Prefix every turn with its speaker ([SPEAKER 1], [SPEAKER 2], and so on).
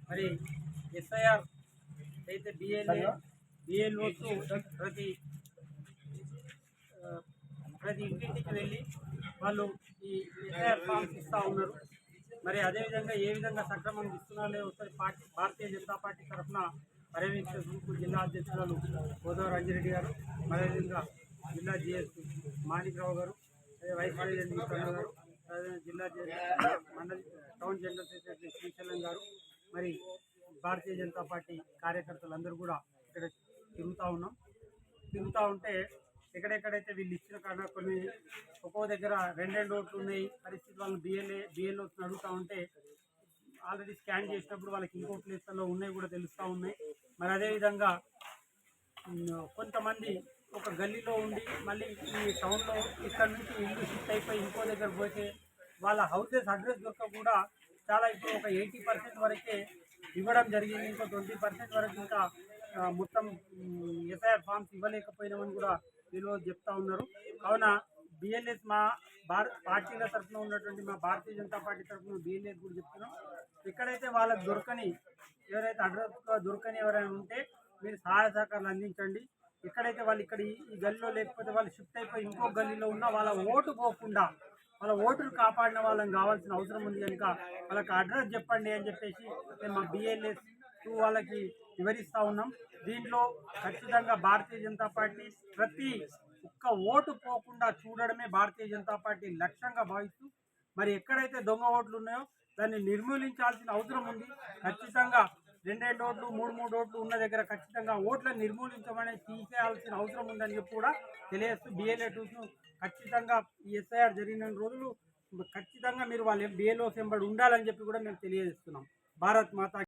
[SPEAKER 1] మరి ఎస్ఐఆర్ అయితే బిఎల్ఓస్ ప్రతి ఇంటింటికి వెళ్ళి వాళ్ళు ఈ ఎస్ఐఆర్ ఫామ్స్ ఇస్తూ ఉన్నారు. మరి అదేవిధంగా ఏ విధంగా సక్రమంగా ఇస్తున్నారో ఒకసారి భారతీయ జనతా పార్టీ తరఫున పర్యవేక్షకులకు జిల్లా అధ్యక్షురాలు గోదావరి అంజిరెడ్డి గారు, అదేవిధంగా జిల్లా జిఎస్ మాణిక్రావు గారు, వైస్ ప్రెసిడెంట్ గారు, జిల్లా మండలి టౌన్ జనరల్ సెక్రటరీ శ్రీశైలం గారు, మరి భారతీయ జనతా పార్టీ కార్యకర్తలందరూ కూడా ఇక్కడ తిరుగుతూ ఉంటే ఎక్కడెక్కడైతే వీళ్ళు ఇచ్చిన కారణం కొన్ని ఒక్కో దగ్గర రెండు ఓట్లు ఉన్నాయి పరిస్థితి వాళ్ళని బిఎల్ఓ అడుగుతూ ఉంటే ఆల్రెడీ స్కాన్ చేసినప్పుడు వాళ్ళకి ఇంకో ప్లేస్లలో ఉన్నాయి కూడా తెలుస్తూ ఉన్నాయి. మరి అదేవిధంగా కొంతమంది ఒక గల్లీలో ఉండి మళ్ళీ ఈ టౌన్లో ఇక్కడ నుంచి ఇల్లు షిఫ్ట్ అయిపోయి ఇంకో దగ్గర పోతే వాళ్ళ హౌసెస్ అడ్రస్ దొరక కూడా చాలా ఇప్పుడు ఒక 80% వరకే ఇవ్వడం జరిగింది. ఇంకో 20% వరకు ఇంకా మొత్తం ఎస్ఐఆర్ ఫామ్స్ ఇవ్వలేకపోయినామని కూడా వీళ్ళు చెప్తా ఉన్నారు. కావున బిఎల్ఎస్ మా పార్టీల తరఫున ఉన్నటువంటి మా భారతీయ జనతా పార్టీ తరఫున బిఎల్ఎస్ కూడా చెప్తున్నాం, ఎక్కడైతే వాళ్ళకి దొరకని ఎవరైతే అడ్రస్ దొరకని ఎవరైనా ఉంటే మీరు సహాయ సహకారాలు అందించండి. ఎక్కడైతే వాళ్ళు ఇక్కడ ఈ గల్లీలో లేకపోతే వాళ్ళు షిఫ్ట్ అయిపోయి ఇంకో గల్లీలో ఉన్న వాళ్ళ ఓటు పోకుండా వాళ్ళ ఓటును కాపాడిన వాళ్ళని కావాల్సిన అవసరం ఉంది కనుక వాళ్ళకి అడ్రస్ చెప్పండి అని చెప్పేసి మేము మా బిఎల్ఎస్ వాళ్ళకి వివరిస్తూ ఉన్నాం. దీంట్లో ఖచ్చితంగా భారతీయ జనతా పార్టీ ప్రతి ఒక్క ఓటు పోకుండా చూడడమే భారతీయ జనతా పార్టీ లక్ష్యంగా భావిస్తూ మరి ఎక్కడైతే దొంగ ఓట్లు ఉన్నాయో దాన్ని నిర్మూలించాల్సిన అవసరం ఉంది. ఖచ్చితంగా 2 ఓట్లు 3 ఓట్లు ఉన్న దగ్గర ఖచ్చితంగా ఓట్లను నిర్మూలించమని తీసేయాల్సిన అవసరం ఉందని చెప్పి కూడా తెలియజేస్తూ బిఎల్ఏ2ను ఖచ్చితంగా ఈ ఎస్ఐఆర్ జరిగిన రోజులు ఖచ్చితంగా మీరు వాళ్ళ బిఎల్ఓస్ వెంబడి ఉండాలని చెప్పి కూడా మేము తెలియజేస్తున్నాం. భారత్ మాతా